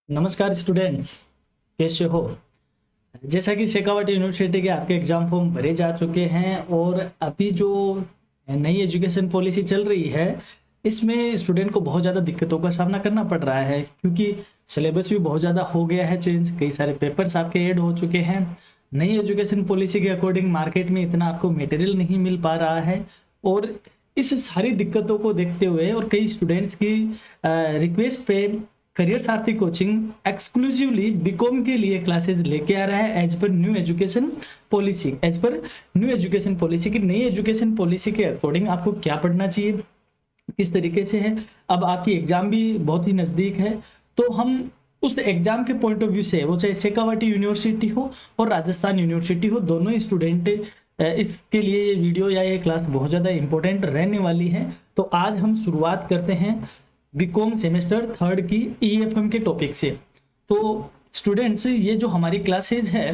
नमस्कार स्टूडेंट्स, कैसे हो। जैसा कि शेखावट यूनिवर्सिटी के आपके एग्जाम फॉर्म भरे जा चुके हैं और अभी जो नई एजुकेशन पॉलिसी चल रही है इसमें स्टूडेंट को बहुत ज़्यादा दिक्कतों का सामना करना पड़ रहा है, क्योंकि सिलेबस भी बहुत ज़्यादा हो गया है चेंज। कई सारे पेपर्स आपके ऐड हो चुके हैं। नई एजुकेशन पॉलिसी के अकॉर्डिंग मार्केट में इतना आपको मटेरियल नहीं मिल पा रहा है और इस सारी दिक्कतों को देखते हुए और कई स्टूडेंट्स की रिक्वेस्ट पे करियर सारथी कोचिंग एक्सक्लूसिवली बीकॉम के लिए क्लासेस लेके आ रहा है एज पर न्यू एजुकेशन पॉलिसी। एज पर न्यू एजुकेशन पॉलिसी की नई एजुकेशन पॉलिसी के अकॉर्डिंग आपको क्या पढ़ना चाहिए, किस तरीके से है। अब आपकी एग्जाम भी बहुत ही नज़दीक है, तो हम उस एग्जाम के पॉइंट ऑफ व्यू से, वो चाहे शेखावटी यूनिवर्सिटी हो और राजस्थान यूनिवर्सिटी हो, दोनों ही स्टूडेंट इसके लिए ये वीडियो या ये क्लास बहुत ज़्यादा इंपॉर्टेंट रहने वाली है। तो आज हम शुरुआत करते हैं बीकॉम सेमेस्टर थर्ड की ईएफएम के टॉपिक से। तो स्टूडेंट्स, ये जो हमारी क्लासेज है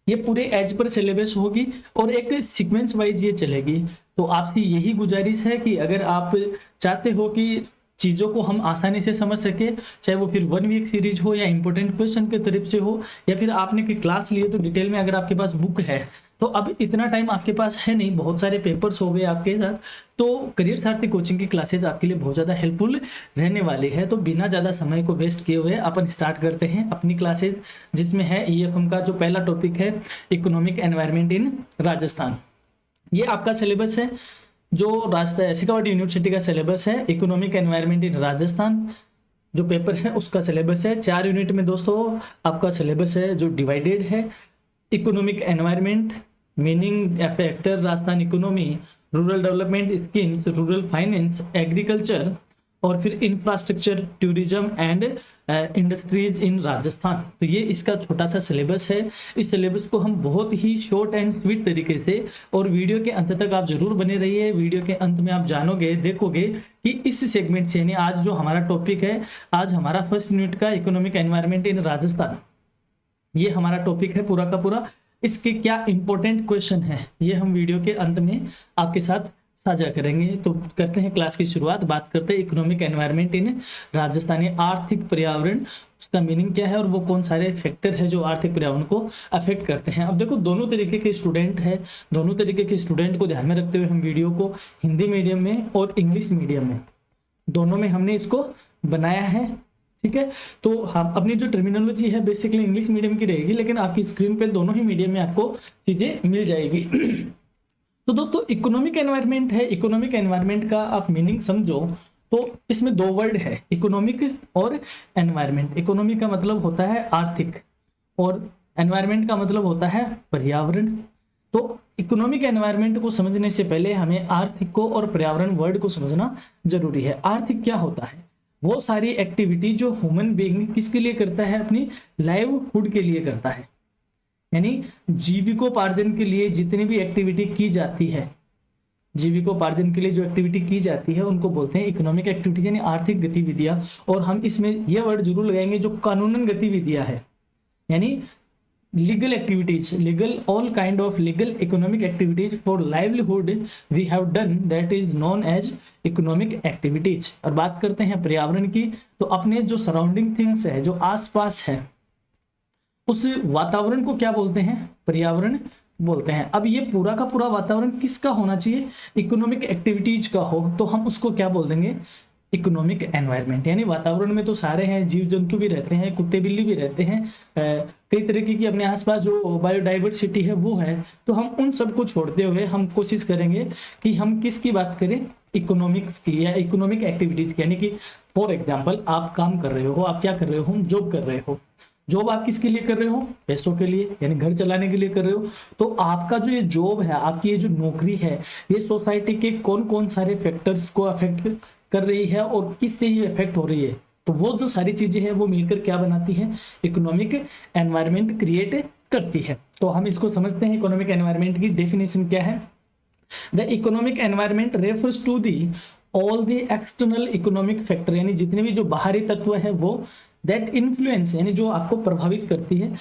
ये पूरे एज पर सिलेबस होगी और एक सीक्वेंस वाइज ये चलेगी। तो आपसे यही गुजारिश है कि अगर आप चाहते हो कि चीज़ों को हम आसानी से समझ सके, चाहे वो फिर 1 वीक सीरीज हो या इंपॉर्टेंट क्वेश्चन के तरफ से हो या फिर आपने कोई क्लास लिए तो डिटेल में अगर आपके पास बुक है, तो अब इतना टाइम आपके पास है नहीं, बहुत सारे पेपर्स हो गए आपके साथ, तो करियर सारथी कोचिंग की क्लासेज आपके लिए बहुत ज़्यादा हेल्पफुल रहने वाली है। तो बिना ज़्यादा समय को वेस्ट किए हुए अपन स्टार्ट करते हैं अपनी क्लासेज, जिसमें है ईएफएम का जो पहला टॉपिक है इकोनॉमिक एनवायरनमेंट इन राजस्थान। ये आपका सिलेबस है, जो शेखावटी यूनिवर्सिटी का सिलेबस है इकोनॉमिक एनवायरनमेंट इन राजस्थान। जो पेपर है उसका सिलेबस है 4 यूनिट में दोस्तों आपका सिलेबस है जो डिवाइडेड है। Economic environment, meaning factor, Rajasthan economy, rural development schemes, rural finance, agriculture और फिर इंफ्रास्ट्रक्चर, टूरिज्म एंड इंडस्ट्रीज इन राजस्थान। तो ये इसका छोटा सा सिलेबस है। इस सिलेबस को हम बहुत ही शॉर्ट एंड स्वीट तरीके से, और वीडियो के अंत तक आप जरूर बने रहिए। वीडियो के अंत में आप जानोगे, देखोगे कि इस सेगमेंट से, यानी आज जो हमारा टॉपिक है, आज हमारा फर्स्ट यूनिट का इकोनॉमिक एनवायरनमेंट इन राजस्थान, ये हमारा टॉपिक है पूरा का पूरा। इसके क्या इंपॉर्टेंट क्वेश्चन है ये हम वीडियो के अंत में आपके साथ साझा करेंगे। तो करते हैं क्लास की शुरुआत। बात करते हैं इकोनॉमिक एनवायरनमेंट इन राजस्थानी, आर्थिक पर्यावरण, उसका मीनिंग क्या है और वो कौन सारे फैक्टर है जो आर्थिक पर्यावरण को अफेक्ट करते हैं। अब देखो, दोनों तरीके के स्टूडेंट है, दोनों तरीके के स्टूडेंट को ध्यान में रखते हुए हम वीडियो को हिंदी मीडियम में और इंग्लिश मीडियम में, दोनों में हमने इसको बनाया है। ठीक है, तो हम अपनी जो टर्मिनोलॉजी है बेसिकली इंग्लिश मीडियम की रहेगी, लेकिन आपकी स्क्रीन पे दोनों ही मीडियम में आपको चीजें मिल जाएगी। तो दोस्तों, इकोनॉमिक एनवायरनमेंट है। इकोनॉमिक एनवायरनमेंट का आप मीनिंग समझो तो इसमें 2 वर्ड है, इकोनॉमिक और एनवायरनमेंट। इकोनॉमिक का मतलब होता है आर्थिक और एनवायरनमेंट का मतलब होता है पर्यावरण। तो इकोनॉमिक एनवायरनमेंट को समझने से पहले हमें आर्थिक को और पर्यावरण वर्ड को समझना जरूरी है। आर्थिक क्या होता है? वो सारी एक्टिविटी जो ह्यूमन बीइंग किसके लिए करता है, अपनी लाइवहुड के लिए करता है, यानी जीविकोपार्जन के लिए जितनी भी एक्टिविटी की जाती है, जीविकोपार्जन के लिए जो एक्टिविटी की जाती है उनको बोलते हैं इकोनॉमिक एक्टिविटी, यानी आर्थिक गतिविधियां। और हम इसमें यह वर्ड जरूर लगाएंगे जो कानूनन गतिविधियां है, यानी legal activities, legal, all kind of legal economic activities for livelihood we have done, that is known as economic activities. और बात करते हैं पर्यावरण की, तो अपने जो सराउंडिंग थिंग्स है, जो आसपास है, उस वातावरण को क्या बोलते हैं? पर्यावरण बोलते हैं। अब ये पूरा का पूरा वातावरण किसका होना चाहिए? इकोनॉमिक एक्टिविटीज का हो, तो हम उसको क्या बोल देंगे? Economic environment. यानी वातावरण में तो सारे हैं, जीव जंतु भी रहते हैं, कुत्ते बिल्ली भी रहते हैं, कई तरीके की अपने आसपास जो बायोडाइवर्सिटी है वो है। तो हम उन सबको छोड़ते हुए हम कोशिश करेंगे कि हम किसकी बात करें? इकोनॉमिक्स की या इकोनॉमिक एक्टिविटीज की। यानी कि फॉर एग्जाम्पल, आप काम कर रहे हो, आप क्या कर रहे हो? जॉब कर रहे हो। जॉब आप किसके लिए कर रहे हो? पैसों के लिए, यानी घर चलाने के लिए कर रहे हो। तो आपका जो ये जॉब है, आपकी ये जो नौकरी है, ये सोसाइटी के कौन कौन सारे फैक्टर्स को अफेक्ट कर रही है और किससे ये इफेक्ट हो रही है? तो वो जो सारी चीजें हैं वो मिलकर क्या बनाती है? इकोनॉमिक एनवायरनमेंट क्रिएट करती है। तो हम इसको समझते हैं, इकोनॉमिक एनवायरनमेंट की डेफिनेशन क्या है? The economic environment refers to the all the external economic factor, यानी जितने भी जो बाहरी तत्व है वो, दैट इन्फ्लुएंस, यानी जो आपको प्रभावित करती है,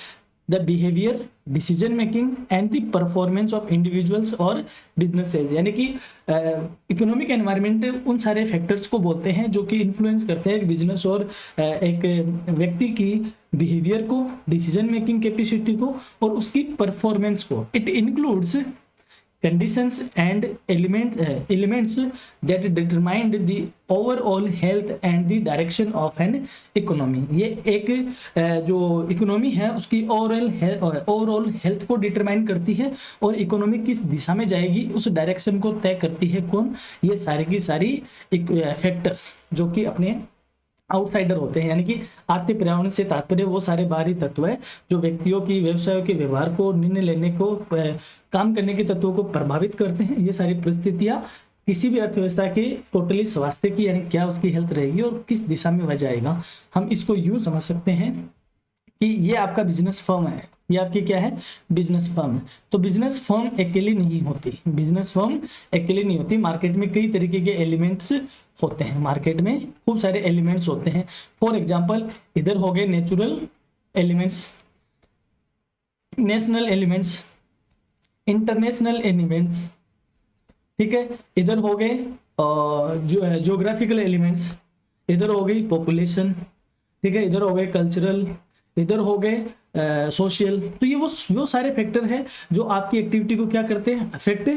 the behaviour, decision making and the performance of individuals और बिजनेसेस। यानी कि इकोनॉमिक एनवायरनमेंट उन सारे फैक्टर्स को बोलते हैं जो कि इन्फ्लुएंस करते हैं बिजनेस और एक व्यक्ति की बिहेवियर को, डिसीजन मेकिंग कैपेसिटी को और उसकी परफॉर्मेंस को। It includes conditions and elements that determine the overall health and the direction of an economy। ये एक जो इकोनॉमी है उसकी ओवरऑल हेल्थ को डिटरमाइन करती है और इकोनॉमी किस दिशा में जाएगी उस डायरेक्शन को तय करती है कौन? ये सारी की सारी फैक्टर्स जो कि अपने आउटसाइडर होते हैं। यानी कि आर्थिक पर्यावरण से तात्पर्य वो सारे बाहरी तत्व है जो व्यक्तियों की, व्यवसायों के व्यवहार को, निर्णय लेने को, काम करने के तत्वों को प्रभावित करते हैं। ये सारी परिस्थितियां किसी भी अर्थव्यवस्था के टोटली स्वास्थ्य की, यानी क्या उसकी हेल्थ रहेगी और किस दिशा में वह जाएगा, हम इसको यूं समझ सकते हैं कि ये आपका बिजनेस फर्म है, ये आपकी क्या है? बिजनेस फर्म है। तो बिजनेस फर्म अकेली नहीं होती, बिजनेस फर्म अकेली नहीं होती। मार्केट में कई तरीके के एलिमेंट्स होते हैं, मार्केट में खूब सारे एलिमेंट्स होते हैं। फॉर एग्जांपल इधर हो गए natural elements, national elements, international elements, ठीक है। इधर हो गए ज्योग्राफिकल एलिमेंट्स, इधर हो गई पॉपुलेशन, ठीक है। इधर हो गए कल्चरल, इधर हो गए सोशल। तो ये वो सारे फैक्टर हैं जो आपकी एक्टिविटी को क्या करते हैं? अफेक्ट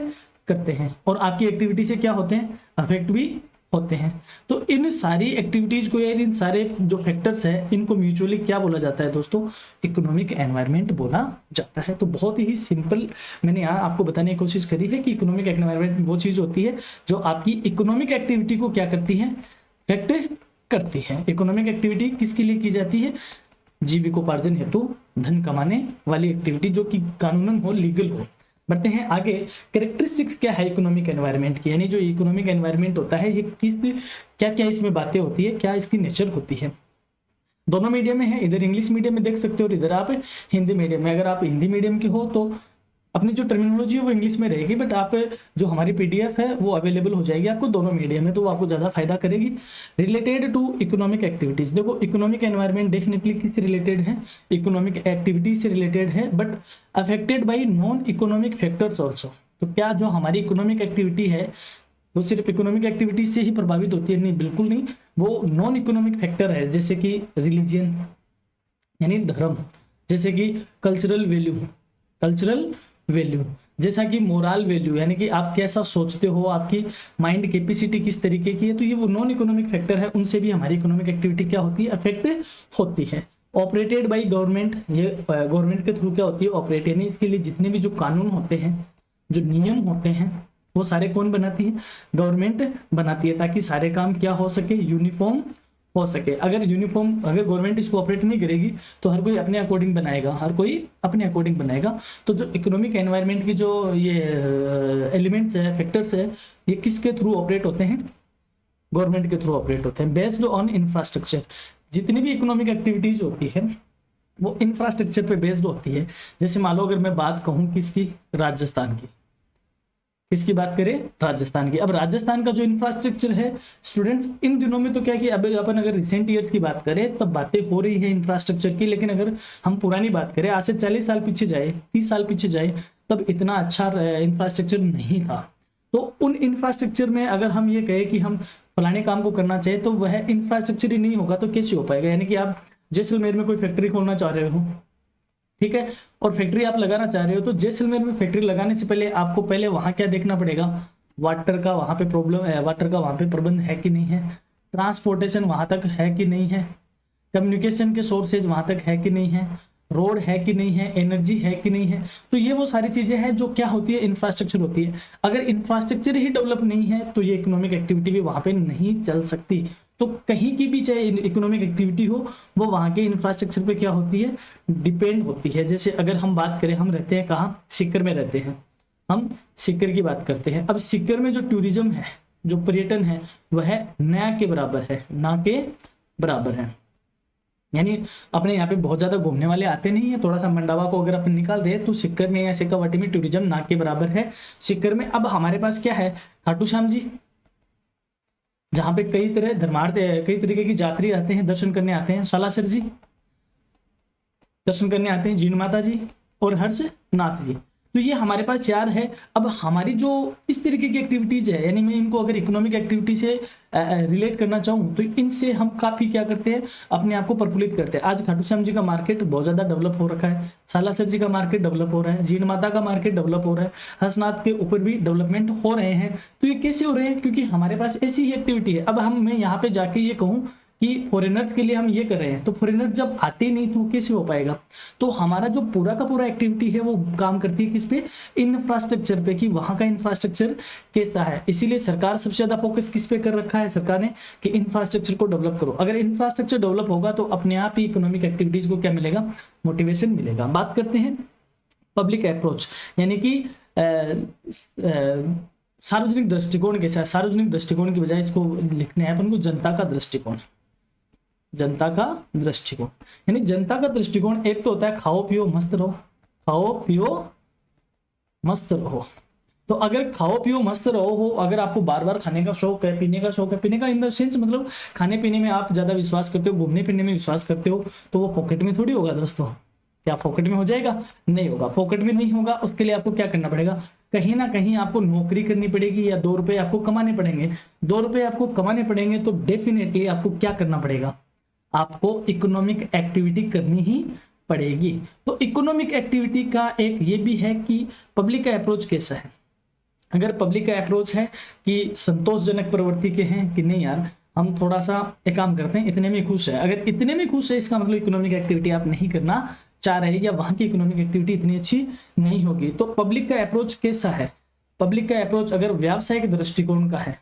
करते हैं और आपकी एक्टिविटी से क्या होते हैं? अफेक्ट भी होते हैं। तो इन सारी एक्टिविटीज को या इन सारे जो फैक्टर्स हैं इनको म्यूचुअली क्या बोला जाता है दोस्तों? इकोनॉमिक एनवायरनमेंट बोला जाता है। तो बहुत ही सिंपल मैंने यहाँ आपको बताने की कोशिश करी है कि इकोनॉमिक एनवायरनमेंट वो चीज होती है जो आपकी इकोनॉमिक एक्टिविटी को क्या करती है? अफेक्ट करती है। इकोनॉमिक एक्टिविटी किसके लिए की जाती है? जीविकोपार्जन हेतु धन कमाने वाली एक्टिविटी जो कि कानूनन हो, लीगल हो। बढ़ते हैं आगे। कैरेक्टरिस्टिक्स क्या है इकोनॉमिक एनवायरनमेंट की, यानी जो इकोनॉमिक एनवायरनमेंट होता है ये क्या क्या इसमें बातें होती है, क्या इसकी नेचर होती है। दोनों मीडियम में है, इधर इंग्लिश मीडियम में देख सकते हो और इधर आप हिंदी मीडियम में। अगर आप हिंदी मीडियम के हो तो अपनी जो टर्मिनोलॉजी है वो इंग्लिश में रहेगी, बट आप जो हमारी पीडीएफ है वो अवेलेबल हो जाएगी आपको दोनों मीडियम में, तो वो आपको ज़्यादा फायदा करेगी। रिलेटेड टू इकोनॉमिक एक्टिविटीज, देखो इकोनॉमिक एनवायरनमेंट डेफिनेटली किससे रिलेटेड है? इकोनॉमिक एक्टिविटी से रिलेटेड है, but affected by non economic factors also. तो क्या जो हमारी इकोनॉमिक एक्टिविटी है वो सिर्फ इकोनॉमिक एक्टिविटी से ही प्रभावित होती है? नहीं, बिल्कुल नहीं। वो नॉन इकोनॉमिक फैक्टर है, जैसे कि रिलीजियन यानी धर्म, जैसे कि कल्चरल वैल्यू, जैसा कि मोरल वैल्यू यानी कि आप कैसा सोचते हो, आपकी माइंड कैपेसिटी किस तरीके की है। तो ये वो नॉन इकोनॉमिक फैक्टर है, उनसे भी हमारी इकोनॉमिक एक्टिविटी क्या होती है? अफेक्ट होती है। ऑपरेटेड बाय गवर्नमेंट, ये गवर्नमेंट के थ्रू क्या होती है? ऑपरेट, यानी इसके लिए जितने भी जो कानून होते हैं, जो नियम होते हैं, वो सारे कौन बनाती है? गवर्नमेंट बनाती है, ताकि सारे काम क्या हो सके? यूनिफॉर्म हो सके। अगर गवर्नमेंट इसको ऑपरेट नहीं करेगी तो हर कोई अपने अकॉर्डिंग बनाएगा, तो जो इकोनॉमिक एनवायरनमेंट की जो ये एलिमेंट्स है, फैक्टर्स है, ये किसके थ्रू ऑपरेट होते हैं? गवर्नमेंट के थ्रू ऑपरेट होते हैं। बेस्ड ऑन इंफ्रास्ट्रक्चर, जितनी भी इकोनॉमिक एक्टिविटीज होती है वो इंफ्रास्ट्रक्चर पे बेस्ड होती है। जैसे मान लो अगर मैं बात कहूँ किसकी? राजस्थान की। किसकी बात करें? राजस्थान की। अब राजस्थान का जो इंफ्रास्ट्रक्चर है स्टूडेंट्स, इन दिनों में तो क्या कि अब अपन अगर रिसेंट ईयर्स की बात करें तब बातें हो रही है इंफ्रास्ट्रक्चर की, लेकिन अगर हम पुरानी बात करें, आज से 40 साल पीछे जाए, 30 साल पीछे जाए, तब इतना अच्छा इंफ्रास्ट्रक्चर नहीं था। तो उन इंफ्रास्ट्रक्चर में अगर हम ये कहें कि हम फलाने काम को करना चाहिए तो वह इंफ्रास्ट्रक्चर ही नहीं होगा तो कैसे हो पाएगा? यानी कि आप जैसलमेर में कोई फैक्ट्री खोलना चाह रहे हो, ठीक है, और फैक्ट्री आप लगाना चाह रहे हो, तो जैसलमेर में फैक्ट्री लगाने से पहले आपको पहले वहां क्या देखना पड़ेगा? वाटर का वहां पे प्रॉब्लम है, वाटर का वहां पे प्रबंध है कि नहीं है, ट्रांसपोर्टेशन वहां तक है कि नहीं है, कम्युनिकेशन के सोर्सेज वहां तक है कि नहीं है, रोड है कि नहीं है, एनर्जी है कि नहीं है। तो ये वो सारी चीजें हैं जो क्या होती है? इंफ्रास्ट्रक्चर होती है। अगर इंफ्रास्ट्रक्चर ही डेवलप नहीं है तो ये इकोनॉमिक एक्टिविटी भी वहां पे नहीं चल सकती। तो कहीं की भी चाहे इकोनॉमिक एक्टिविटी हो वो वहां के इंफ्रास्ट्रक्चर पे क्या होती है? डिपेंड होती है। जैसे अगर हम बात करें, हम रहते हैं कहाँ? सीकर में रहते हैं, हम सीकर की बात करते हैं। अब सीकर में जो टूरिज्म है, जो पर्यटन है, वह न के बराबर है, ना के बराबर है। यानी अपने यहाँ पे बहुत ज्यादा घूमने वाले आते नहीं है। थोड़ा सा मंडावा को अगर अपन निकाल दे तो सीकर में या शेखावाटी में टूरिज्म ना के बराबर है। सीकर में अब हमारे पास क्या है? खाटू श्याम जी, जहां पे कई तरीके की यात्री आते हैं, दर्शन करने आते हैं। सालासर जी, दर्शन करने आते हैं जीण माता जी और हर्ष नाथ जी। तो ये हमारे पास 4 है। अब हमारी जो इस तरीके की एक्टिविटीज है, यानी मैं इनको अगर इकोनॉमिक एक्टिविटी से रिलेट करना चाहूँ तो इनसे हम काफी क्या करते हैं, अपने आप को प्रफुल्लित करते हैं। आज खाटू श्याम जी का मार्केट बहुत ज्यादा डेवलप हो रखा है, सालासर जी का मार्केट डेवलप हो रहा है, जीण माता का मार्केट डेवलप हो रहा है, हर्षनाथ के ऊपर भी डेवलपमेंट हो रहे हैं। तो ये कैसे हो रहे हैं, क्योंकि हमारे पास ऐसी ही एक्टिविटी है। अब मैं यहाँ पे जाके ये कहूँ कि फॉरेनर्स के लिए हम ये कर रहे हैं, तो फॉरेनर जब आते ही नहीं तो कैसे हो पाएगा। तो हमारा जो पूरा का पूरा एक्टिविटी है वो काम करती है किस पे, इंफ्रास्ट्रक्चर पे, कि वहां का इंफ्रास्ट्रक्चर कैसा है। इसीलिए सरकार सबसे ज्यादा फोकस किस पे कर रखा है सरकार ने, कि इंफ्रास्ट्रक्चर को डेवलप करो। अगर इंफ्रास्ट्रक्चर डेवलप होगा तो अपने आप ही इकोनॉमिक एक्टिविटीज को क्या मिलेगा, मोटिवेशन मिलेगा। बात करते हैं पब्लिक अप्रोच, यानी कि सार्वजनिक दृष्टिकोण कैसा है। सार्वजनिक दृष्टिकोण की बजाय इसको लिखने है अपन को जनता का दृष्टिकोण। जनता का दृष्टिकोण यानी जनता का दृष्टिकोण एक तो होता है खाओ पियो मस्त रहो, खाओ पियो मस्त रहो। तो अगर खाओ पियो मस्त रहो हो, अगर आपको बार बार खाने का शौक है, पीने का शौक है, पीने का इन द सेंस मतलब खाने पीने में आप ज्यादा विश्वास करते हो, घूमने फिरने में विश्वास करते हो, तो वो पॉकेट में थोड़ी होगा दोस्तों। क्या पॉकेट में हो जाएगा? नहीं होगा। पॉकेट में नहीं होगा, उसके लिए आपको क्या करना पड़ेगा, कहीं ना कहीं आपको नौकरी करनी पड़ेगी, या 2 रुपए आपको कमाने पड़ेंगे। 2 रुपए आपको कमाने पड़ेंगे तो डेफिनेटली आपको क्या करना पड़ेगा, आपको इकोनॉमिक एक्टिविटी करनी ही पड़ेगी। तो इकोनॉमिक एक्टिविटी का एक ये भी है कि पब्लिक का अप्रोच कैसा है। अगर पब्लिक का अप्रोच है कि संतोषजनक प्रवृत्ति के हैं कि नहीं यार हम थोड़ा सा एक काम करते हैं, इतने में खुश है, अगर इतने में खुश है इसका मतलब इकोनॉमिक एक्टिविटी आप नहीं करना चाह रहे, या वहां की इकोनॉमिक एक्टिविटी इतनी अच्छी नहीं होगी। तो पब्लिक का अप्रोच कैसा है, पब्लिक का अप्रोच अगर व्यावसायिक दृष्टिकोण का है,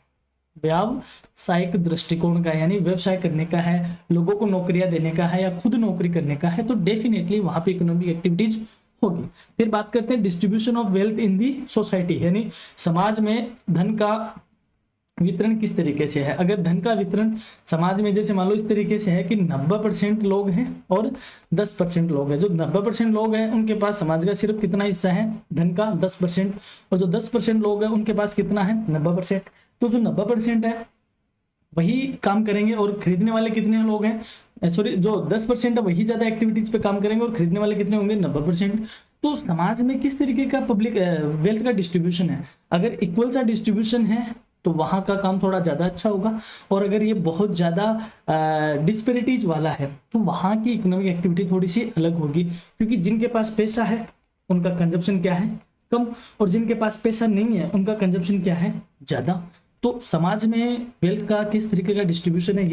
व्यावसायिक दृष्टिकोण का यानी व्यवसाय करने का है, लोगों को नौकरियां देने का है, या खुद नौकरी करने का है, तो डेफिनेटली वहां पे इकोनॉमिक एक्टिविटीज होगी। फिर बात करते हैं distribution of wealth in the society, यानी समाज में धन का वितरण किस तरीके से है। अगर धन का वितरण समाज में जैसे मान लो इस तरीके से है कि 90% लोग हैं और 10% लोग हैं। जो 90% लोग हैं उनके पास समाज का सिर्फ कितना हिस्सा है, धन का 10%, और जो 10% लोग हैं उनके पास कितना है, 90%। तो जो 90% है वही काम करेंगे, और खरीदने वाले कितने लोग हैं, सॉरी जो 10% है वही ज्यादा एक्टिविटीज पे काम करेंगे, और खरीदने वाले कितने होंगे, 90%। तो समाज में किस तरीके का पब्लिक वेल्थ का डिस्ट्रीब्यूशन है। अगर इक्वल सा डिस्ट्रीब्यूशन है तो वहां का काम थोड़ा ज्यादा अच्छा होगा, और अगर ये बहुत ज्यादा डिस्पेरिटीज वाला है तो वहां की इकोनॉमिक एक्टिविटी थोड़ी सी अलग होगी, क्योंकि जिनके पास पैसा है उनका कंजप्शन क्या है, कम, और जिनके पास पैसा नहीं है उनका कंजप्शन क्या है, ज्यादा। तो समाज में वेल्थ का किस तरीके का डिस्ट्रीब्यूशन है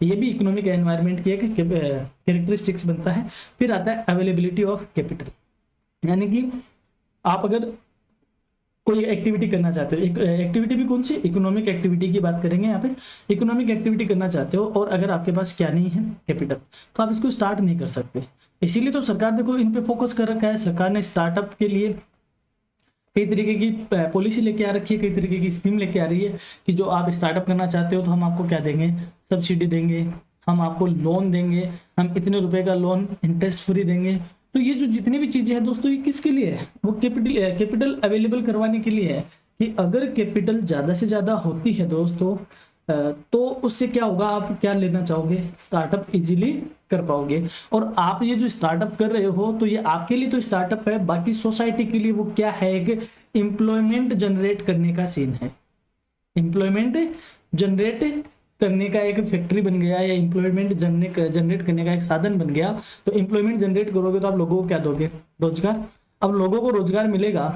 ये भी इकोनॉमिक एनवायरनमेंट की एक कैरेक्टरिस्टिक्स बनता है। फिर आता है अवेलेबिलिटी ऑफ कैपिटल, यानी कि आप अगर कोई एक्टिविटी करना चाहते हो, एक्टिविटी भी कौन सी, इकोनॉमिक एक्टिविटी की बात करेंगे यहाँ पे। इकोनॉमिक एक्टिविटी करना चाहते हो और अगर आपके पास क्या नहीं है, कैपिटल, तो आप इसको स्टार्ट नहीं कर सकते। इसीलिए तो सरकार ने को इन पे फोकस कर रखा है। सरकार ने स्टार्टअप के लिए कई तरीके की पॉलिसी लेके आ रखी है, कई तरीके की स्कीम लेके आ रही है कि जो आप स्टार्टअप करना चाहते हो तो हम आपको क्या देंगे, सब्सिडी देंगे, हम आपको लोन देंगे, हम इतने रुपए का लोन इंटरेस्ट फ्री देंगे। तो ये जो जितनी भी चीजें हैं दोस्तों ये किसके लिए है, वो कैपिटल अवेलेबल करवाने के लिए है, कि अगर कैपिटल ज्यादा से ज्यादा होती है दोस्तों तो उससे क्या होगा, आप क्या लेना चाहोगे, स्टार्टअप इजीली कर पाओगे। और आप ये जो स्टार्टअप कर रहे हो तो ये आपके लिए तो स्टार्टअप है, बाकी सोसाइटी के लिए वो क्या है, एक एम्प्लॉयमेंट जनरेट करने का सीन है। एम्प्लॉयमेंट जनरेट करने का एक फैक्ट्री बन गया, या एम्प्लॉयमेंट जनरेट करने का एक साधन बन गया। तो एम्प्लॉयमेंट जनरेट करोगे तो आप लोगों को क्या दोगे, रोजगार। अब लोगों को रोजगार मिलेगा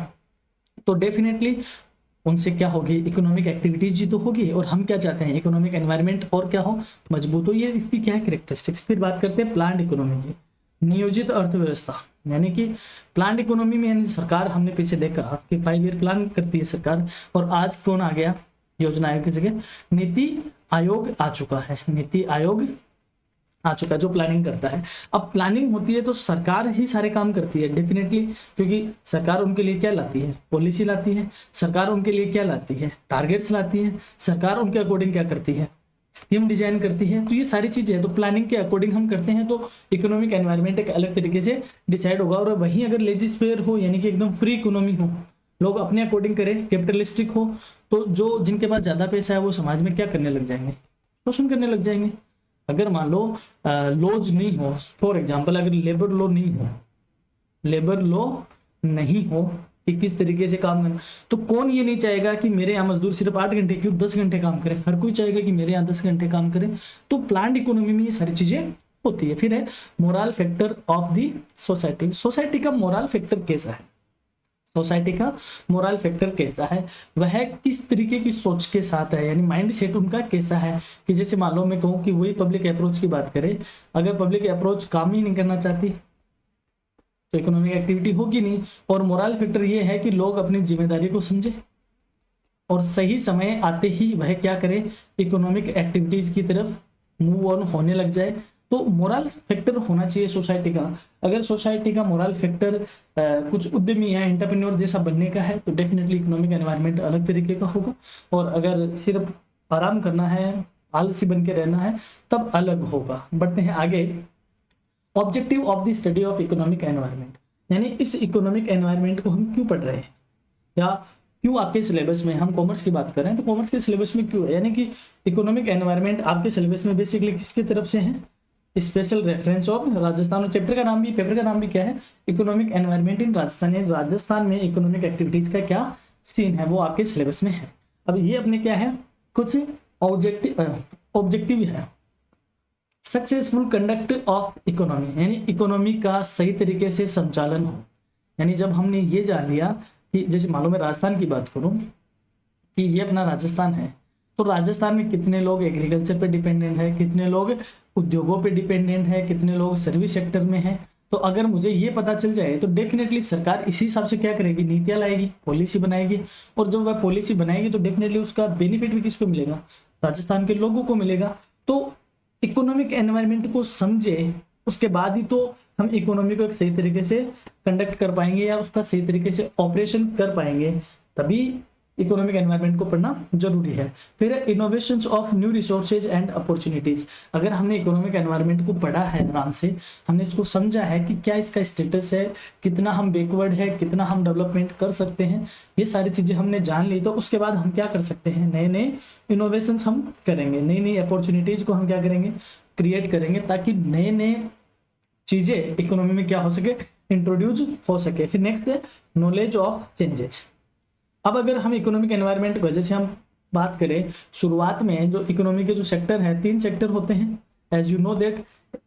तो डेफिनेटली उनसे क्या होगी, इकोनॉमिक एक्टिविटीज ही तो होगी। और हम क्या चाहते हैं, इकोनॉमिक एनवायरनमेंट और क्या हो, मजबूत हो। ये इसकी क्या है कैरेक्टरिस्टिक्स। फिर बात करते हैं प्लान्ड इकोनॉमी की, नियोजित अर्थव्यवस्था, यानी कि प्लान्ड इकोनॉमी में यानी सरकार, हमने पीछे देखा कि 5 ईयर प्लान करती है सरकार, और आज कौन आ गया, योजना आयोग की जगह नीति आयोग आ चुका है। नीति आयोग आ चुका है जो प्लानिंग करता है। अब प्लानिंग होती है तो सरकार ही सारे काम करती है डेफिनेटली, क्योंकि सरकार उनके लिए क्या लाती है, पॉलिसी लाती है। सरकार उनके लिए क्या लाती है, टारगेट्स लाती है। सरकार उनके अकॉर्डिंग क्या करती है, स्कीम डिजाइन करती है। तो ये सारी चीजें है, तो प्लानिंग के अकॉर्डिंग हम करते हैं तो इकोनॉमिक एनवायरनमेंट एक अलग तरीके से डिसाइड होगा। और वहीं अगर लेजिस्लेयर हो, यानी कि एकदम फ्री इकोनॉमी हो, लोग अपने अकॉर्डिंग करें, कैपिटलिस्टिक हो, तो जो जिनके पास ज्यादा पैसा है वो समाज में क्या करने लग जाएंगे, शोषण करने लग जाएंगे। अगर मान लो लॉज नहीं हो, फॉर एग्जांपल अगर लेबर लॉ नहीं हो, लेबर लॉ नहीं हो कि किस तरीके से काम करना, तो कौन ये नहीं चाहेगा कि मेरे यहाँ मजदूर सिर्फ 8 घंटे क्यों 10 घंटे काम करें, हर कोई चाहेगा कि मेरे यहाँ 10 घंटे काम करें। तो प्लांट इकोनॉमी में ये सारी चीजें होती है। फिर है moral factor of the society. Society का मोरल फैक्टर कैसा है, सोसाइटी का मोरल फैक्टर कैसा है, वह किस तरीके की सोच के साथ है, यानी माइंड सेट उनका कैसा है। कि जैसे मान लो मैं कहूँ कि वही पब्लिक अप्रोच की बात करें, अगर पब्लिक अप्रोच काम ही नहीं करना चाहती तो इकोनॉमिक एक्टिविटी होगी नहीं। और मोरल फैक्टर ये है कि लोग अपनी जिम्मेदारी को समझे और सही समय आते ही वह क्या करे, इकोनॉमिक एक्टिविटीज की तरफ मूव ऑन होने लग जाए। तो मोरल फैक्टर होना चाहिए सोसाइटी का। अगर सोसाइटी का मोरल फैक्टर कुछ उद्यमी है, एंटरप्रेन्योर जैसा बनने का है, तो डेफिनेटली इकोनॉमिक एनवायरनमेंट अलग तरीके का होगा। और अगर सिर्फ आराम करना है, आलसी बन के रहना है, तब अलग होगा। बढ़ते हैं आगे। Objective of the study of economic environment, यानी इस इकोनॉमिक एनवायरनमेंट को हम क्यों पढ़ रहे हैं, या क्यों आपके सिलेबस में, हम कॉमर्स की बात कर रहे हैं तो कॉमर्स के सिलेबस में क्यों है, यानी कि इकोनॉमिक एनवायरनमेंट आपके सिलेबस में बेसिकली किसके तरफ से है, स्पेशल रेफरेंस ऑफ राजस्थान। और चैप्टर का नाम भी, पेपर का नाम भी क्या है, economic environment in Rajasthan. Rajasthan में इकोनॉमिक एक्टिविटीज का क्या सीन है, वो आपके सिलेबस में है। अब ये अपने क्या है, कुछ ऑब्जेक्टिव है। सक्सेसफुल कंडक्ट ऑफ इकोनॉमी, यानी इकोनॉमी का सही तरीके से संचालन हो। यानी जब हमने ये जान लिया कि जैसे मान लो मैं राजस्थान की बात करूं कि ये अपना राजस्थान है, तो राजस्थान में कितने लोग एग्रीकल्चर पे डिपेंडेंट है, कितने लोग उद्योगों पे डिपेंडेंट है, कितने लोग सर्विस सेक्टर में है। तो अगर मुझे ये पता चल जाए तो डेफिनेटली सरकार इसी हिसाब से क्या करेगी, नीतियां लाएगी, पॉलिसी बनाएगी। और जब वह पॉलिसी बनाएगी तो डेफिनेटली उसका बेनिफिट भी किसको मिलेगा, राजस्थान के लोगों को मिलेगा। तो इकोनॉमिक एनवायरनमेंट को समझे उसके बाद ही तो हम इकोनॉमी को एक सही तरीके से कंडक्ट कर पाएंगे या उसका सही तरीके से ऑपरेशन कर पाएंगे, तभी इकोनॉमिक एनवायरनमेंट को पढ़ना जरूरी है। फिर innovations of new resources and opportunities. अगर हमने इकोनॉमिक एनवायरनमेंट को पढ़ा है आराम से, हमने इसको समझा है कि क्या इसका स्टेटस है, कितना हम बैकवर्ड है, कितना हम डेवलपमेंट कर सकते हैं, ये सारी चीजें हमने जान ली, तो उसके बाद हम क्या कर सकते हैं, नए नए इनोवेशंस हम करेंगे, नई नई अपॉर्चुनिटीज को हम क्या करेंगे, क्रिएट करेंगे, ताकि नए नए चीजें इकोनॉमी में क्या हो सके, इंट्रोड्यूस हो सके। फिर नेक्स्ट है नॉलेज ऑफ चेंजेस। अब अगर हम इकोनॉमिक एनवायरनमेंट को जैसे हम बात करें, शुरुआत में जो इकोनॉमी के जो सेक्टर हैं, 3 सेक्टर होते हैं एज यू नो दैट।